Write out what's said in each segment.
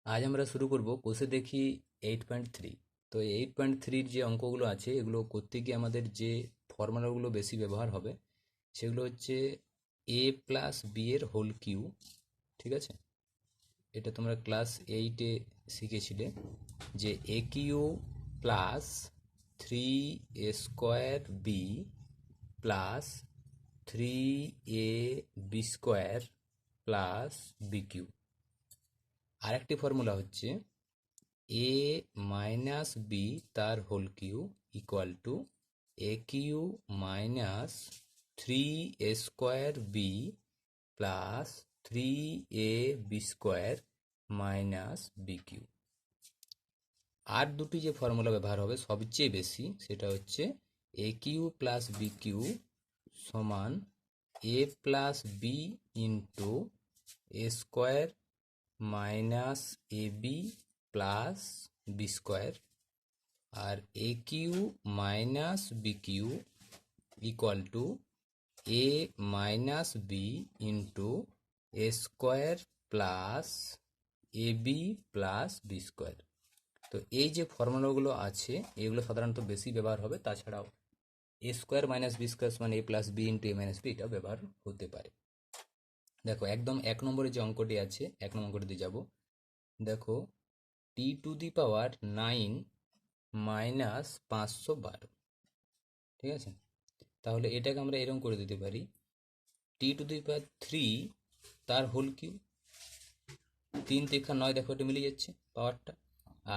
আজ আমরা শুরু করব কোষে দেখি 8.3। তো এই 8.3-র যে অঙ্কগুলো আছে এগুলো করতে গিয়ে আমাদের যে ফর্মুলাগুলো বেশি ব্যবহার হবে সেগুলো হচ্ছে এ প্লাস বি এর হোল কিউ। ঠিক আছে, এটা তোমরা ক্লাস 8-এ শিখেছিলে যে a cube plus 3a² b plus 3ab² plus b cube. আরেকটি ফর্মুলা হচ্ছে এ মাইনাস বি তার whole cube equal to a cube minus 3a² b plus 3ab² minus b cube. আর দুটি যে ফর্মুলা ব্যবহার হবে সবচেয়ে বেশি সেটা হচ্ছে a cube plus b cube সমান a plus b into a² minus a b plus b, আর a cube minus b cube equal to a minus b into a² plus a b plus b. তো এই যে ফর্মুলাগুলো আছে এগুলো সাধারণত বেশি ব্যবহার হবে, তাছাড়াও a² মাইনাস বি² সমান a plus b into A minus B এটাও ব্যবহার হতে পারে। দেখো একদম 1 নম্বরে যে অঙ্কটি আছে 1 নম্বর অঙ্কটিতে যাব। দেখো t⁻9 মাইনাস 512। ঠিক আছে, তাহলে এটাকে আমরা এরকম করে দিতে পারি t⁻3 তার হোল কিউ, 3 3 9, দেখো এটা মিলে যাচ্ছে পাওয়ারটা,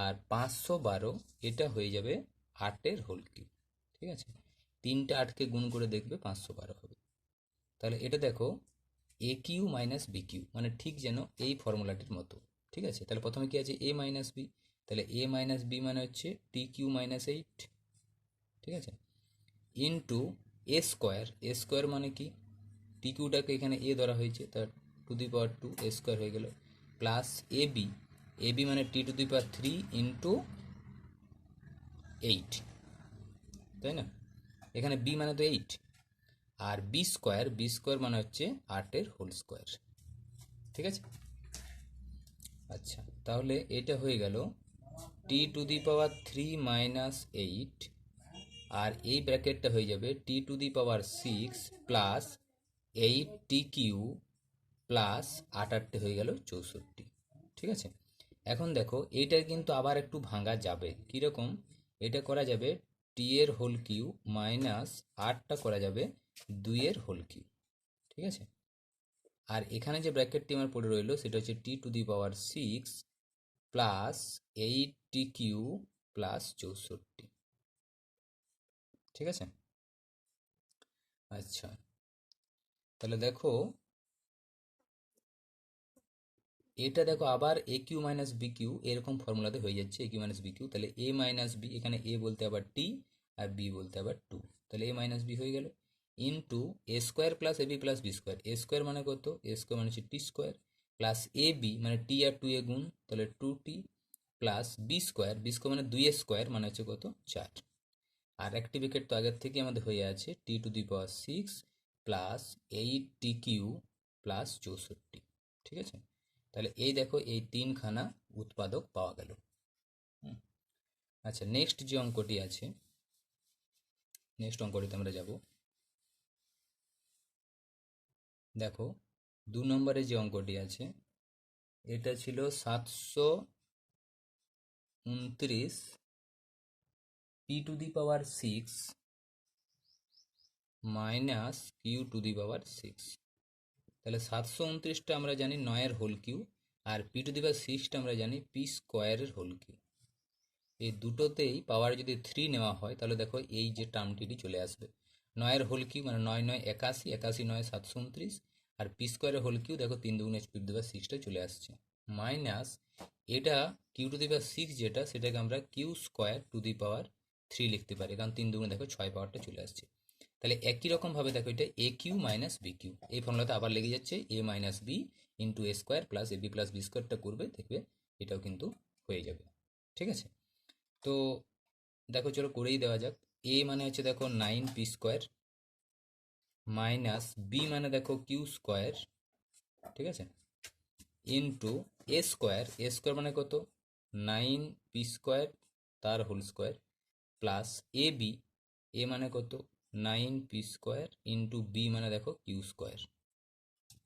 আর 512 এটা হয়ে যাবে 8-এর হোল কিউ। ঠিক আছে, 3টা 8কে গুণ করে দেখবে 512 হবে। তাহলে এটা দেখো এ কিউ মাইনাস বি কিউ মানে ঠিক যেন এই ফর্মুলাটির মতো। ঠিক আছে, তাহলে প্রথমে কি আছে এ মাইনাস বি, তাহলে এ মাইনাস বি মানে হচ্ছে t³ - 8। ঠিক আছে, ইন্টু a² মানে কি টিকিউটাকে এখানে এ ধরা হয়েছে তার টু দি পাওয়ার 2 a² হয়ে গেল, প্লাস এবি মানে t⁻3 ইন্টু 8, তাই না? এখানে বি মানে তো 8, আর বি² মানে হচ্ছে 8-এর হোল স্কোয়ার। ঠিক আছে, আচ্ছা তাহলে এটা হয়ে গেল t⁻3 মাইনাস 8, আর এই ব্র্যাকেটটা হয়ে যাবে t⁻6 প্লাস 8t³ প্লাস 8 হয়ে গেল 64। ঠিক আছে, এখন দেখো এইটার কিন্তু আবার একটু ভাঙা যাবে। কীরকম? এটা করা যাবে t-এর হোল কিউ মাইনাস 8টা করা যাবে 2-এর হোল কিউ। ঠিক আছে, আর এখানে যে ব্র্যাকেটটি আমার পড়ে রইল সেটা হচ্ছে t⁻6 প্লাস 8t³ প্লাস 64। ঠিক আছে, আচ্ছা তাহলে দেখো এটা দেখো আবার এ কিউ মাইনাস বি কিউ এরকম ফর্মুলাতে হয়ে যাচ্ছে এ কিউ মাইনাস বি কিউ, তাহলে এ মাইনাস বি, এখানে এ বলতে আবার টি আর বি বলতে আবার 2, তাহলে এ মাইনাস বি হয়ে গেল into a² plus a b plus বি² a² মানে কত, a² মানে হচ্ছে t² প্লাস এ বি মানে টি আর 2 এ গুণ, তাহলে 2t প্লাস বি² মানে 2a² মানে হচ্ছে কত 4, আর একটি ব্র্যাকেট তো আগের থেকে আমাদের হয়ে আছে t⁻6 প্লাস 8t³ প্লাস 64। ঠিক আছে, তাহলে এই দেখো এই 3খানা উৎপাদক পাওয়া গেল। আচ্ছা নেক্সট যে অঙ্কটি আছে, নেক্সট অঙ্কটিতে আমরা যাব। দেখো 2 নম্বরে যে অঙ্কটি আছে এটা ছিল 729 p⁶ মাইনাস q⁶। তাহলে 729টা আমরা জানি 9-এর হোল কিউ, আর p⁶টা আমরা জানি p² হোল কিউ। এই দুটোতেই পাওয়ার যদি 3 নেওয়া হয় তাহলে দেখো এই যে টার্মটি চলে আসবে, 9-এর হোল কিউ মানে 9 9 81, 81 9 729, আর p² হোল কিউ দেখো 3 2 p⁶টা চলে আসছে, মাইনাস এটা q⁶ যেটা সেটাকে আমরা q² লিখতে পারি, কারণ 3 2 দেখো 6 পাওয়ারটা চলে আসছে। তাহলে একই রকম ভাবে দেখো এটা a cube minus b cube, এই ফর্মুলাতে আবার লেগে যাচ্ছে a minus b into a² plus a b plus বি²টা করবে, দেখবে এটাও কিন্তু হয়ে যাবে। ঠিক আছে, তো দেখো চলো করেই দেওয়া যাক। এ মানে হচ্ছে দেখো 9p² মাইনাস বি মানে দেখো q², ঠিক আছে, ইন্টু এ স্কোয়ার মানে কত, 9p² তার হোল স্কোয়ার প্লাস এ মানে কত, 9p² ইন্টু বি মানে দেখো কিউ²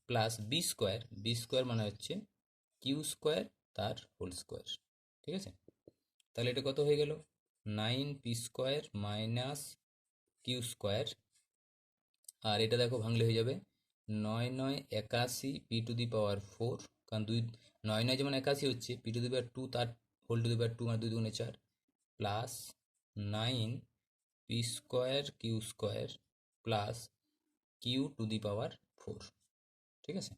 প্লাস বি স্কোয়ার মানে হচ্ছে কিউ² তার হোল স্কোয়ার। ঠিক আছে, তাহলে এটা কত হয়ে গেল, 9p² মাইনাস কিউ², আর এটা দেখো ভাঙলে হয়ে যাবে 9×9=81p², কারণ 9×9 যেমন 81 হচ্ছে, p² তার হোল টু দি পাওয়ার 2 মানে 2×2=4 প্লাস 9p²কিউ² প্লাস কিউ²। ঠিক আছে,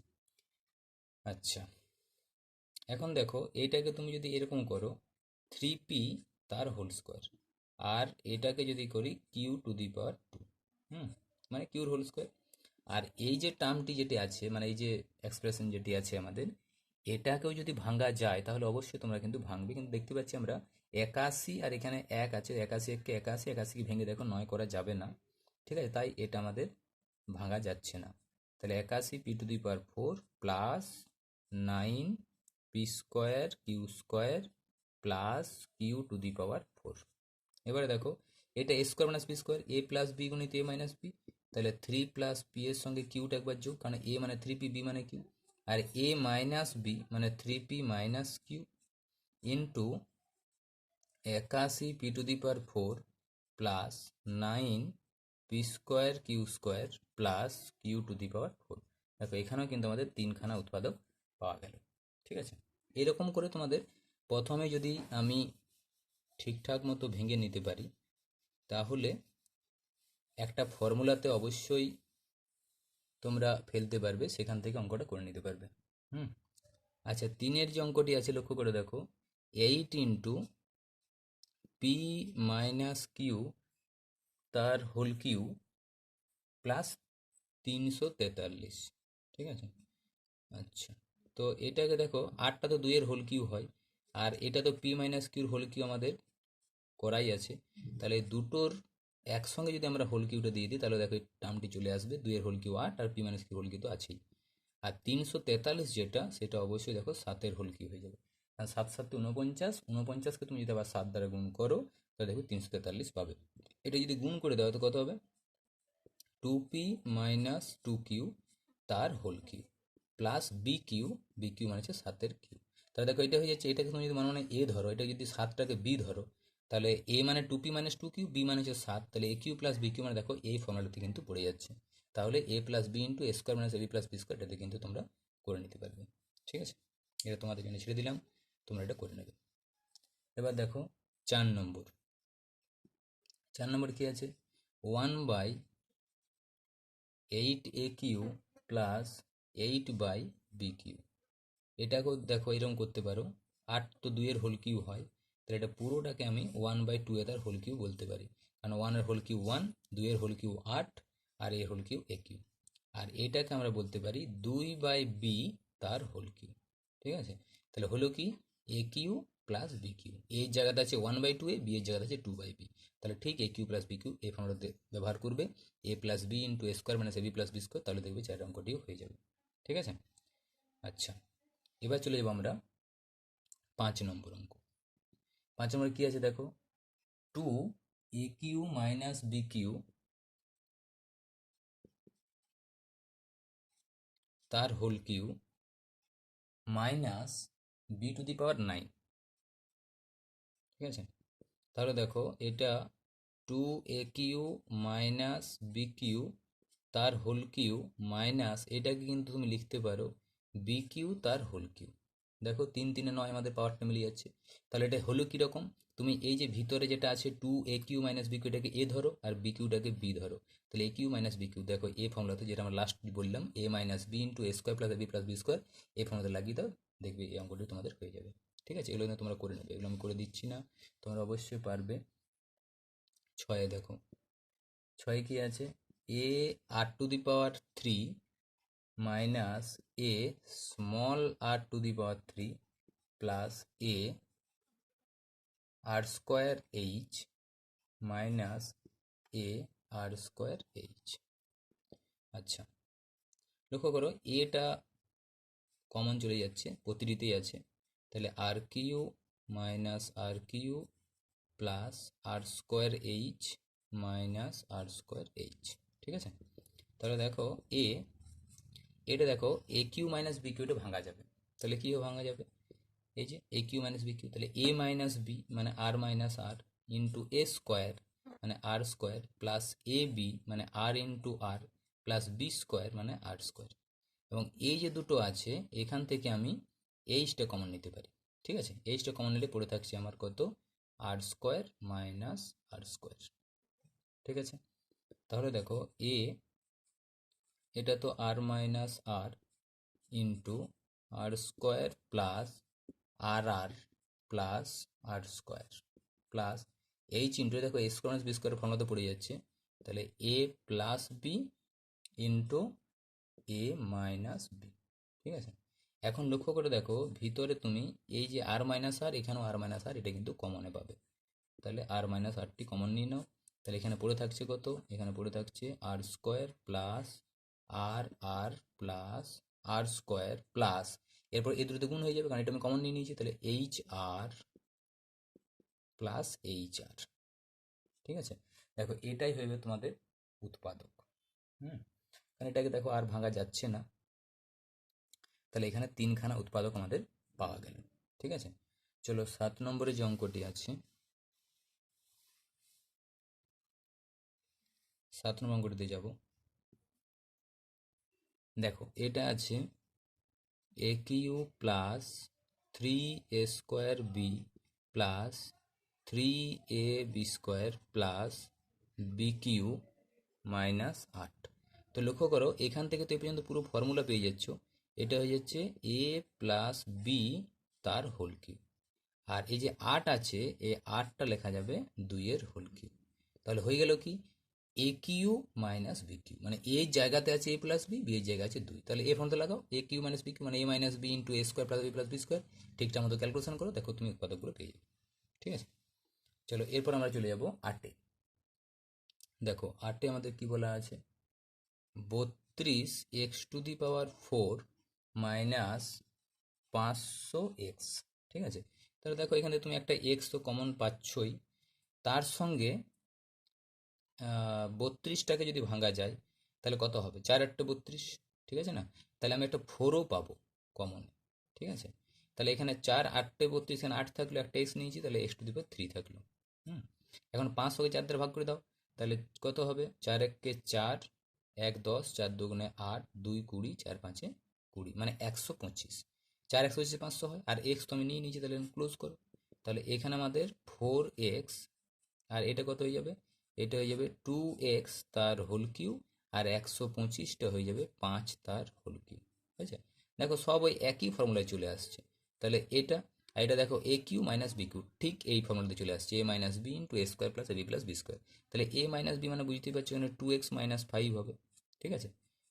আচ্ছা এখন দেখো এইটাকে তুমি যদি এরকম করো 3p তার হোল স্কোয়ার, আর এটাকে যদি করি কিউ², মানে কিউর হোল স্কোয়ার, আর এই যে টার্মটি যেটি আছে মানে এই যে এক্সপ্রেশন যেটি আছে আমাদের, এটাকেও যদি ভাঙা যায় তাহলে অবশ্যই তোমরা কিন্তু ভাঙবে, কিন্তু দেখতে পাচ্ছি আমরা 81 আর এখানে 1 আছে, 81 81, 81 ভেঙে দেখো 9 করা যাবে না। ঠিক আছে, তাই এটা আমাদের ভাঙা যাচ্ছে না। তাহলে 81p² প্লাস 9p²কিউ² প্লাস কিউ²। এবারে দেখো এটা a² minus b², a plus b গুণিত a মাইনাস বি, তাহলে 3+p এর সঙ্গে কিউটা একবার যোগ, কারণ a মানে 3p, b মানে কিউ, আর a মাইনাস বি মানে 3p minus cube into 81p² plus 9p²কিউ² প্লাস কিউ²। দেখো এখানেও কিন্তু আমাদের তিনখানা উৎপাদক পাওয়া গেল। ঠিক আছে, এরকম করে তোমাদের প্রথমে যদি আমি ঠিকঠাক মতো ভেঙে নিতে পারি তাহলে একটা ফর্মুলাতে অবশ্যই তোমরা ফেলতে পারবে, সেখান থেকে অঙ্কটা করে নিতে পারবে। আচ্ছা 3-এর যে অঙ্কটি আছে লক্ষ্য করে দেখো, 8p−q তার হোল কিউ প্লাস 343। ঠিক আছে, আচ্ছা তো এটাকে দেখো 8টা তো 2-এর হোল কিউ হয়, আর এটা তো p−qর হোল কিউ আমাদের করাই আছে, তাহলে দুটোর একসঙ্গে যদি আমরা হোল কিউটা দিয়ে দিই তাহলে দেখো এই টার্মটি চলে আসবে, 2-এর হোল কিউ 8 আর p−q হোল কিউ তো আছেই, আর 343 যেটা সেটা অবশ্যই দেখো 7-এর হোল কিউ হয়ে যাবে, কারণ 7 7 49, 49কে তুমি যদি আবার 7 দ্বারা গুণ করো তাহলে দেখো 343 পাবে। এটা যদি গুণ করে দেওয়া তো কত হবে, 2p−2q তার হোল কিউ প্লাস বিকিউ মানে হচ্ছে 7-এর কিউ। তাহলে দেখো এটা হয়ে যাচ্ছে, এটাকে তুমি যদি মানে এ ধরো, এটা যদি 7টাকে বি ধরো, তাহলে এ মানে 2p−2q, বি মানে হচ্ছে 7, তাহলে a cube plus b cube মানে দেখো এই ফর্মুলাটি কিন্তু পড়ে যাচ্ছে, তাহলে a plus b into a² minus a b plus b square, এটাতে কিন্তু তোমরা করে নিতে পারবে। ঠিক আছে, এটা তোমাদের জন্য ছেড়ে দিলাম, তোমরা এটা করে নেবে। এবার দেখো 4 নম্বর কি আছে, 1/8aq প্লাস 8/bq। এটাকেও দেখো এরকম করতে পারো, 8 তো 2-এর হোল কিউ হয়, তাহলে এটা পুরোটাকে আমি 1/2 তার হোল কিউ বলতে পারি, কারণ 1-এর হোল কিউ 1, 2-এর হোল কিউ 8, আর এর হোল কিউ a কিউ, আর এটাকে আমরা বলতে পারি 2/b তার হোল কিউ। ঠিক আছে, তাহলে হলো কি a cube plus b cube, এর জায়গাতে আছে 1/2a, বি এর জায়গাতে আছে 2/b, তাহলে ঠিক a cube plus b cube এই ফর্মুলাতে ব্যবহার করবে, a plus b into a² minus a b plus b square, তাহলে দেখবে 4 অঙ্কটিও হয়ে যাবে। ঠিক আছে, আচ্ছা এবার চলে যাবো আমরা 5 নম্বর অঙ্ক। 5 নম্বর কি আছে দেখো, 2aq মাইনাস বিকিউ তার হোল কিউ মাইনাস b⁹9। ঠিক আছে, তাহলে দেখো এটা 2aq মাইনাস বিকিউ তার হোল কিউ মাইনাস, এটাকে কিন্তু তুমি লিখতে পারো বিকিউ তার হোল কিউ। দেখো 3 3 9 আমাদের পাওয়ারটা মিলে যাচ্ছে, তাহলে এটা হলো কীরকম, তুমি এই যে ভিতরে যেটা আছে 2aq মাইনাস বিকিউ এটাকে এ ধরো আর বিকিউটাকে বি ধরো, তাহলে এ কিউ মাইনাস বিকিউ দেখো এ ফর্মুলাতে যেটা আমরা লাস্ট বললাম a minus b into a² plus b plus b square, এই ফর্মুলাতে লাগিয়ে দাও, দেখবে এই অঙ্কটি তোমাদের হয়ে যাবে। ঠিক আছে, এগুলো কিন্তু তোমরা করে নেবে, এগুলো আমি করে দিচ্ছি না, তোমরা অবশ্যই পারবে। 6-এ দেখো, 6-এ কি আছে, a r⁻³ minus a r⁻³ plus a r² minus a r²। আচ্ছা লক্ষ্য করো এটা কমন চলে যাচ্ছে, প্রতিটিতেই আছে। তাহলে আর কিউ মাইনাস আর কিউ প্লাস আর স্কোয়ার এইচ মাইনাস আর স্কোয়ার এইচ। ঠিক আছে, তাহলে দেখো এটা দেখো এ কিউ মাইনাস বি কিউ, এটা ভাঙা যাবে। তাহলে কী ভাঙা যাবে, এই যে a cube minus b Q, তাহলে এ মাইনাস বি মানে আর minus R into a square মানে আর স্কোয়ার প্লাস এ বি মানে আর ইন্টু আর প্লাস বি স্কোয়ার মানে আর স্কোয়ার। এবং এই যে দুটো আছে এখান থেকে আমি এইচটা কমন নিতে পারি। ঠিক আছে, এইচটা কমন নিলে পড়ে থাকছে আমার কত, আর স্কোয়ার মাইনাস আর স্কোয়ার। ঠিক আছে, তাহলে দেখো এটা তো আর মাইনাস আর ইন্টু আর স্কোয়ার প্লাস আর আর প্লাস আর স্কোয়ার প্লাস এইচ ইন্টু, দেখো এ স্কোয়ার বি স্কোয়ার ফর্মুলাতে পড়ে যাচ্ছে, তাহলে এ প্লাস বি ইন্টু এ মাইনাস বি। ঠিক আছে, এখন লক্ষ্য করে দেখো ভিতরে তুমি এই যে আর মাইনাস আর, এখানেও আর মাইনাস আর, এটা কিন্তু কমনে পাবে। তাহলে আর মাইনাস আরটি কমন নিয়ে নাও। তাহলে এখানে পড়ে থাকছে কত, এখানে পড়ে থাকছে আর স্কোয়ার প্লাস আর আর প্লাস আর স্কোয়ার প্লাস, এরপর এই দুটোতে গুণ হয়ে যাবে কারণ এটা আমি কমন নিয়ে নিয়েছি। তাহলে H R plus H R. ঠিক আছে, দেখো এটাই হইবে তোমাদের উৎপাদক। কারণ এটাকে দেখো আর ভাঙা যাচ্ছে না, তাহলে এখানে তিনখানা উৎপাদক আমাদের পাওয়া গেল। ঠিক আছে, চলো 7 নম্বরে যে অঙ্কটি আছে, 7 নম্বর অঙ্কটিতে যাব। দেখো এটা আছে a cube plus 3 a square b plus 3 a b square plus b cube minus 8। তো লক্ষ্য করো এখান থেকে তো এই পর্যন্ত পুরো ফর্মুলা পেয়ে যাচ্ছ। এটা হয়ে যাচ্ছে এ প্লাস বি তার হোল কিউ, আর এই যে 8 আছে এই 8টা লেখা যাবে 2-এর হোল কিউ। তাহলে হয়ে গেল কি, এ কিউ মাইনাস বি কিউ, মানে এ জায়গাতে আছে এ প্লাস বি, বি এর জায়গায় আছে 2। তাহলে এ ফর্মুলা লাগাও, a cube minus b cube মানে a minus b into a square plus b plus b square. ঠিকঠাক মতো ক্যালকুলেশন করো, দেখো তুমি উৎপাদকগুলো পেয়ে যাবে। ঠিক আছে, চলো এরপর আমরা চলে যাব 8-এ। দেখো 8-এ আমাদের কি বলা আছে, 32x⁴ মাইনাস 500x। ঠিক আছে, তাহলে দেখো এখানে তুমি একটা এক্স তো কমন পাচ্ছই, তার সঙ্গে 32টাকে যদি ভাঙা যায় তাহলে কত হবে, 4×8 = 32। ঠিক আছে না, তাহলে আমি একটা 4ও পাবো কমন। ঠিক আছে, তাহলে এখানে 4×8 = 32, এখানে 8 থাকলো, একটা এক্স নিয়েছি, তাহলে x⁴ থাকলো। এখন 500কে 4 দ্বারা ভাগ করে দাও, তাহলে কত হবে, 4×1 = 4, 1 = 10, 4×2 = 8, 2 = 20, 4×5 = 20, মানে 125। 4 125 500 হয়, আর এক্স তো আমি নিয়ে নিয়েছি, তাহলে ক্লোজ করো। তাহলে এখানে আমাদের 4x, আর এটা কত হয়ে যাবে, এটা হয়ে যাবে 2x তার হোল কিউ, আর 125টা হয়ে যাবে 5 তার হোল কিউ। বুঝেছে, দেখো সব ওই একই ফর্মুলায় চলে আসছে। তাহলে এটা আর এটা দেখো এ কিউ মাইনাস বি কিউ, ঠিক এই ফর্মুলাতে চলে আসছে, এ minus b into a square plus a b plus b square. তাহলে এ মাইনাস বি মানে বুঝতেই পারছো এখানে 2x - 5 হবে। ঠিক আছে,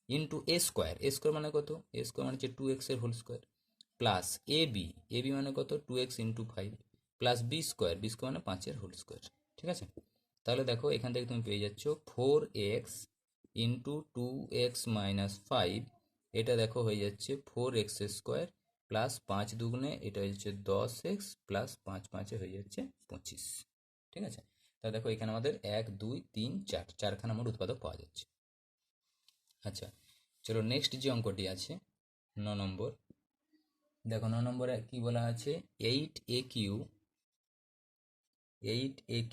into a square, A square মানে কত, এ স্কোয়ার মানে হচ্ছে 2x এর whole square plus a B মানে কত, 2x into 5 plus b square মানে 5-এর হোল স্কোয়ার। ঠিক আছে, তাহলে দেখো এখান থেকে তুমি পেয়ে যাচ্ছ 4x ইন্টু 2x মাইনাস 5, এটা দেখো হয়ে যাচ্ছে 4x² প্লাস 5×2 এটা হয়ে যাচ্ছে 10x প্লাস 5×5 হয়ে যাচ্ছে 25। ঠিক আছে, তাহলে দেখো এখানে আমাদের 1 2 3 4 চারখানা মোট উৎপাদক পাওয়া যাচ্ছে। আচ্ছা, চলো নেক্সট যে অঙ্কটি আছে 9 নম্বর। দেখো 9 নম্বরে কি বলা আছে, 8a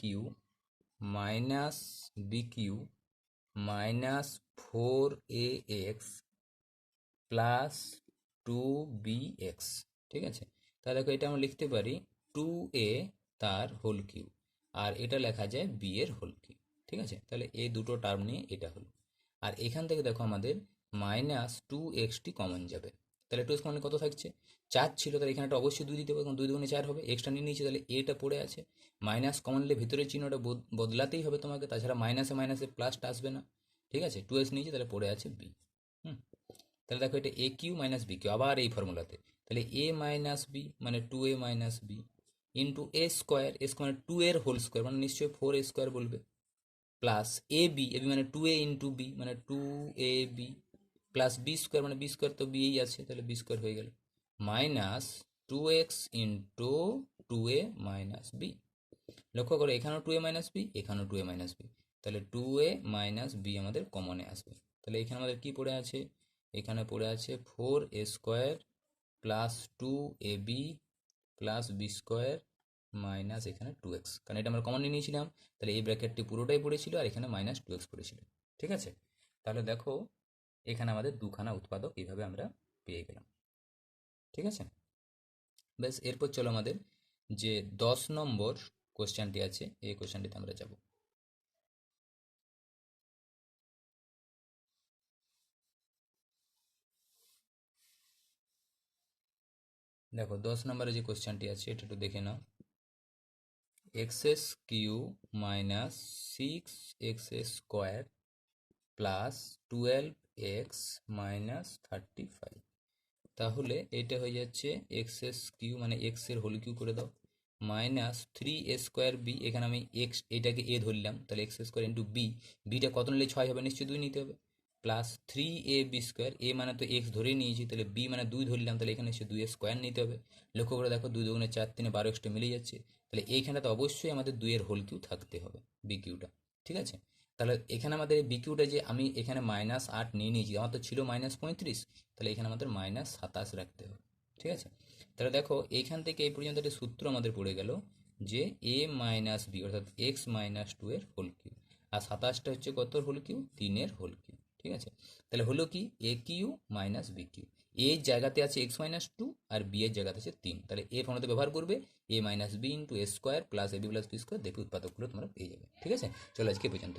cube minus b cube minus 4ax plus 2bx। ঠিক আছে, তাহলে দেখো এটা আমরা লিখতে পারি 2a তার হোল কিউ, আর এটা লেখা যায় b এর হোল কিউ। ঠিক আছে, তাহলে এই দুটো টার্ম নিয়ে এটা হলো। আর এখান থেকে দেখো আমাদের মাইনাস 2xটি কমন যাবে, তাহলে 2x কমন কত থাকছে, 4 ছিল, তাহলে এখানে একটা অবশ্যই 2 দিতে হবে, কারণ 2 2 4 হবে, এক্সট্রা নিয়ে নিয়েছে, তাহলে এটা পড়ে আছে। মাইনাস কমন নিলে ভিতরের চিহ্নটা বদলাতেই হবে তোমাকে, তাছাড়া মাইনাসে মাইনাসে প্লাসটা আসবে না। ঠিক আছে, 2x নিয়েছে, তাহলে পড়ে আছে b। তাহলে দেখো এটা a cube minus b Q, আবার এই ফর্মুলাতে, তাহলে এ মাইনাস বি মানে 2a minus b into a square, A square মানে 2 এর হোল স্কোয়ার মানে নিশ্চয়ই 4a² বলবে, প্লাস এ বি মানে 2a ইন্টু বি মানে 2ab প্লাস বি স্কোয়ার, মানে বি স্কোয়ার তো বিই আছে, তাহলে বি স্কোয়ার হয়ে গেল, minus 2x into 2a minus B. লক্ষ্য করো এখানেও 2a মাইনাস বি, এখানেও 2a মাইনাস বি, তাহলে 2a মাইনাস বি আমাদের কমনে আসবে। তাহলে এখানে আমাদের কি পড়ে আছে, এখানে পড়ে আছে 4a square plus 2ab plus b square minus এখানে 2x, কারণ এটা আমরা কমন নিয়ে নিয়েছিলাম, তাহলে এই ব্র্যাকেটটি পুরোটাই পড়েছিল আর এখানে মাইনাস 2x পড়েছিল। ঠিক আছে, তাহলে দেখো এখানে আমাদের দুখানা উৎপাদক এইভাবে আমরা পেয়ে গেলাম। ঠিক আছে, বেশ, এরপর চলো আমাদের যে 10 নম্বর কোশ্চেনটি আছে এই কোশ্চেনটিতে আমরা যাব। দেখো 10 নম্বরে যে কোশ্চেনটি আছে এটা একটু দেখে নাও। X cube minus 6x square plus 12x minus 35, তাহলে এটা হয়ে যাচ্ছে এক্স কিউ মানে এক্স এর হোল কিউ করে দাও, মাইনাস 3a স্কোয়ার বি, এখানে আমি এক্স এটাকে এ ধরলাম, তাহলে x square into b, beta কত নিলে 6 হবে, নিশ্চয়ই 2 নিতে হবে, প্লাস 3ab স্কোয়ার, এ মানে তো এক্স ধরেই নিয়েছি, তাহলে বি মানে 2 ধরলাম, তাহলে এখানে এসে 2 স্কোয়ার নিতে হবে। লক্ষ্য করে দেখো 2 দুগুণে 4, 3 12 এক্সট্রা মিলে যাচ্ছে, তাহলে এইখানটাতে অবশ্যই আমাদের 2 এর হোল কিউ থাকতে হবে, বি কিউটা। ঠিক আছে, তাহলে এখানে আমাদের বি কিউটা যে আমি এখানে -8 নিয়ে নিয়েছি, আমার তো ছিল -35, তাহলে এখানে আমাদের -27 রাখতে হবে। ঠিক আছে, তাহলে দেখো এইখান থেকে এই পর্যন্ত একটা সূত্র আমাদের পড়ে গেল যে a মাইনাস বি অর্থাৎ x মাইনাস 2 এর হোল কিউ, আর 27টা হচ্ছে কত হোল কিউ, 3 এর হোল কিউ। ঠিক আছে, তাহলে হলো কি এ কিউ মাইনাস বি কিউ, এ জায়গাতে আছে x মাইনাস 2 আর বি এর জায়গাতে আছে 3, তাহলে এ ফর্মুলাতে ব্যবহার করবে a minus b into a square plus a b plus b square, দেখে উৎপাদকগুলো তোমরা পেয়ে যাবে। ঠিক আছে, চলো আজকে পর্যন্ত।